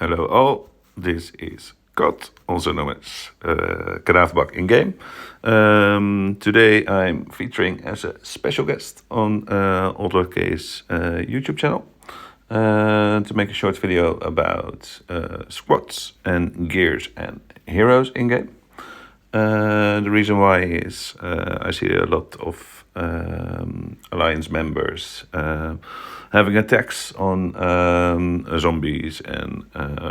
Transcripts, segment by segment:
Hello all, this is Kot, also known as Kadaverback in game. Today I'm featuring as a special guest on Case YouTube channel to make a short video about squads and gears and heroes in game. The reason why is I see a lot of Alliance members having attacks on zombies and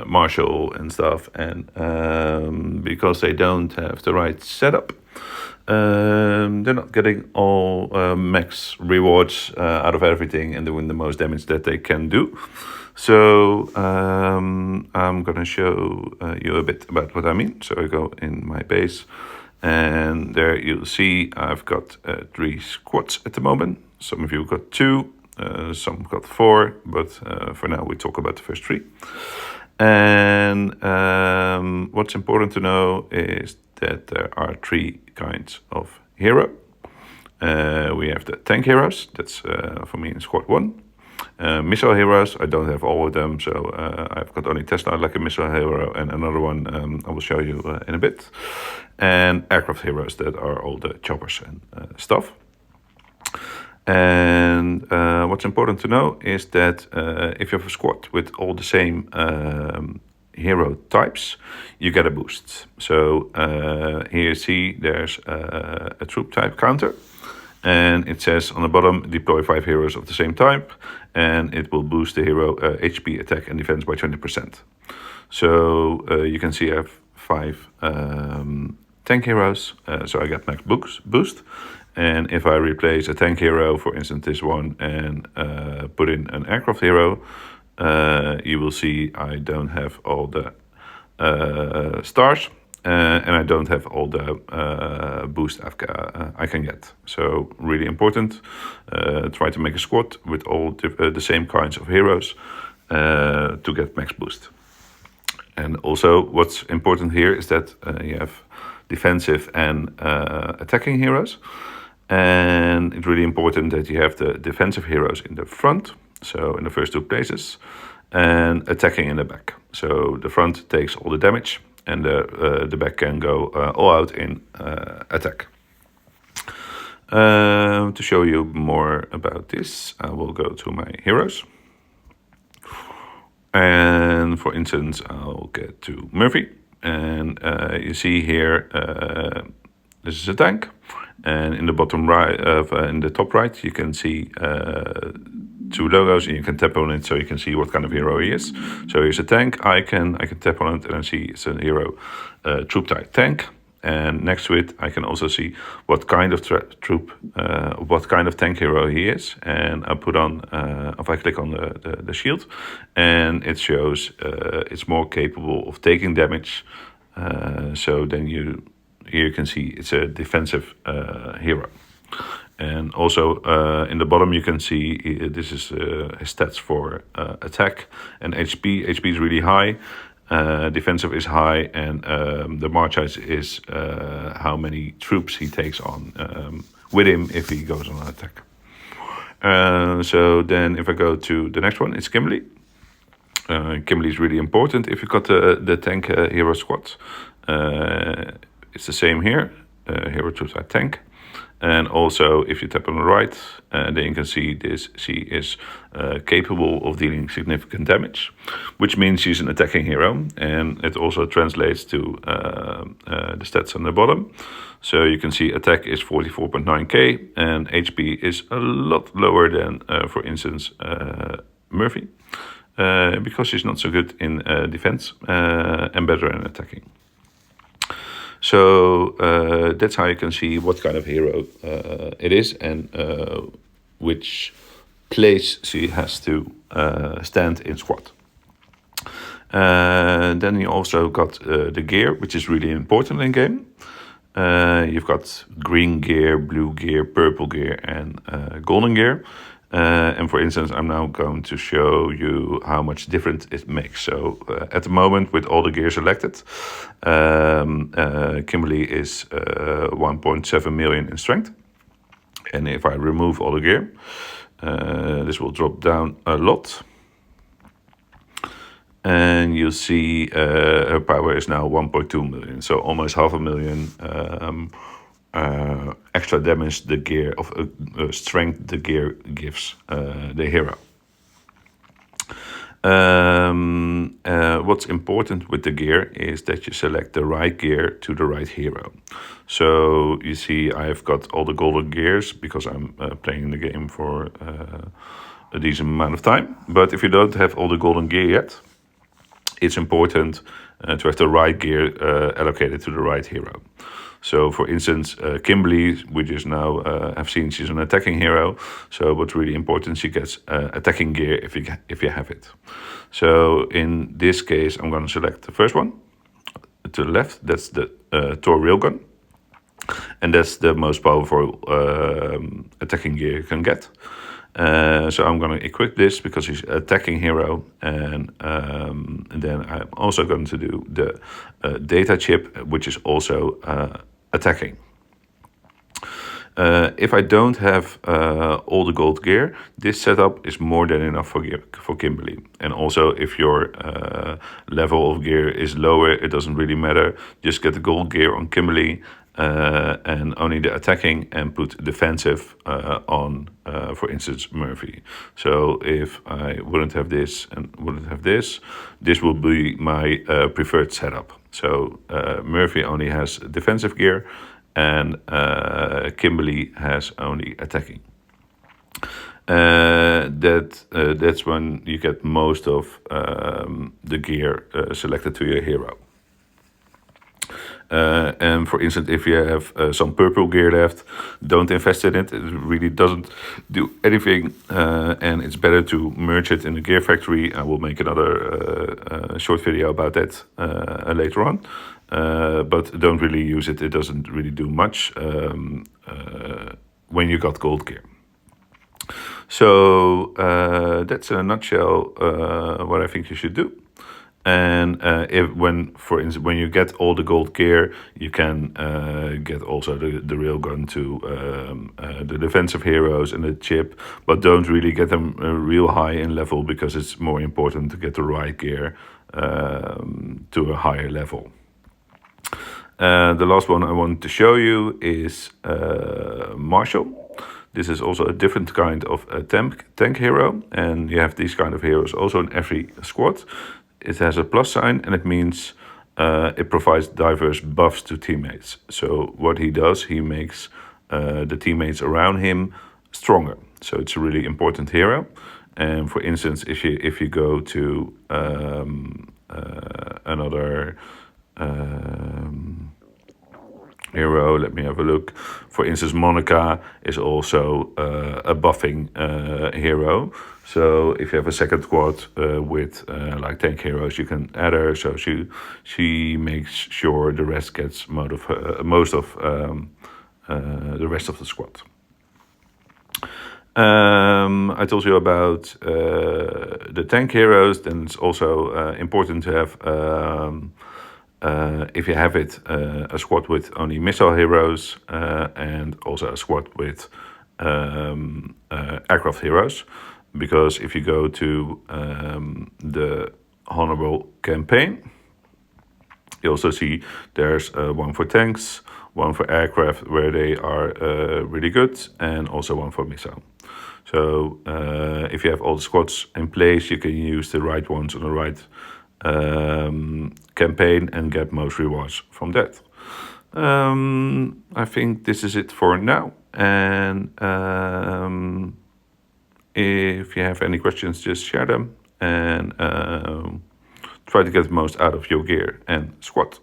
martial and stuff, and because they don't have the right setup, they're not getting all max rewards out of everything and doing the most damage that they can do. So I'm gonna show you a bit about what I mean. So I go in my base, and there you'll see I've got 3 squads at the moment. Some of you got 2, some got 4, but for now we talk about the first 3. And what's important to know is that there are 3 kinds of hero. We have the tank heroes, that's for me in squad 1. Missile heroes, I don't have all of them, so I've got only Tesla like a missile hero, and another one I will show you in a bit. And aircraft heroes, that are all the choppers and stuff. And what's important to know is that if you have a squad with all the same hero types, you get a boost. So here you see there's a troop type counter, and it says on the bottom, deploy 5 heroes of the same type, and it will boost the hero HP, attack, and defense by 20%. So you can see I have 5 tank heroes, so I get max boost. And if I replace a tank hero, for instance this one, and put in an aircraft hero, you will see I don't have all the stars, and I don't have all the boost I can get. So really important, try to make a squad with all the same kinds of heroes to get max boost. And also what's important here is that you have defensive and attacking heroes. And it's really important that you have the defensive heroes in the front, so in the first 2 places, and attacking in the back. So the front takes all the damage, and the back can go all out in attack. To show you more about this, I will go to my heroes. And for instance, I'll get to Murphy, and you see here, this is a tank. And in the bottom right, in the top right, you can see 2 logos, and you can tap on it so you can see what kind of hero he is. So here's a tank. I can tap on it and I see it's a hero troop type tank. And next to it, I can also see what kind of what kind of tank hero he is. And I put on, if I click on the shield, and it shows it's more capable of taking damage. So then here you can see it's a defensive hero. And also in the bottom you can see this is his stats for attack and HP. HP is really high, defensive is high, and the march height is how many troops he takes on with him if he goes on an attack. So then if I go to the next one, it's Kimberly. Kimberly is really important if you've got the tank hero squad. It's the same here, hero troop type tank. And also if you tap on the right, then you can see this. She is capable of dealing significant damage, which means she's an attacking hero. And it also translates to the stats on the bottom. So you can see attack is 44.9k, and HP is a lot lower than, for instance, Murphy, because she's not so good in defense and better in attacking. So that's how you can see what kind of hero it is, and which place she has to stand in squad. Then you also got the gear, which is really important in game. You've got green gear, blue gear, purple gear, and golden gear. And for instance, I'm now going to show you how much difference it makes. So at the moment, with all the gear selected, Kimberly is 1.7 million in strength. And if I remove all the gear, this will drop down a lot. and you'll see her power is now 1.2 million, so almost half a million extra damage the gear of strength the gear gives the hero. What's important with the gear is that you select the right gear to the right hero. So you see I've got all the golden gears because I'm playing the game for a decent amount of time. But if you don't have all the golden gear yet, it's important to have the right gear allocated to the right hero. So, for instance, Kimberly, we just now have seen she's an attacking hero. So, what's really important, she gets attacking gear if you have it. So, in this case, I'm going to select the first one to the left. That's the Thor railgun, and that's the most powerful attacking gear you can get. So I'm going to equip this because he's an attacking hero, and then I'm also going to do the data chip, which is also attacking. If I don't have all the gold gear, this setup is more than enough for Kimberly. And also, if your level of gear is lower, it doesn't really matter. Just get the gold gear on Kimberly and only the attacking, and put defensive on, for instance, Murphy. So if I wouldn't have this and wouldn't have this, this will be my preferred setup. So Murphy only has defensive gear, and Kimberly has only attacking. That's when you get most of the gear selected to your hero. And for instance, if you have some purple gear left, don't invest in it. It really doesn't do anything, and it's better to merge it in the gear factory. I will make another short video about that later on. But don't really use it. It doesn't really do much when you got gold gear. So that's in a nutshell what I think you should do. And for instance, when you get all the gold gear, you can get also the railgun to the defensive heroes and the chip, but don't really get them real high in level, because it's more important to get the right gear to a higher level. The last one I want to show you is Marshall. This is also a different kind of tank hero, and you have these kind of heroes also in every squad. It has a plus sign, and it means it provides diverse buffs to teammates. So what he does, he makes the teammates around him stronger. So it's a really important hero. And for instance, if you go to another hero, let me have a look. For instance, Monica is also a buffing hero. So if you have a second squad with like tank heroes, you can add her. So she makes sure the rest gets most of the rest of the squad. I told you about the tank heroes. Then it's also important to have, if you have it, a squad with only missile heroes, and also a squad with aircraft heroes. Because if you go to the Honorable campaign, you also see there's one for tanks, one for aircraft where they are really good, and also one for missile. So if you have all the squads in place, you can use the right ones on the right campaign and get most rewards from that. I think this is it for now. And if you have any questions, just share them, and try to get the most out of your gear and squad.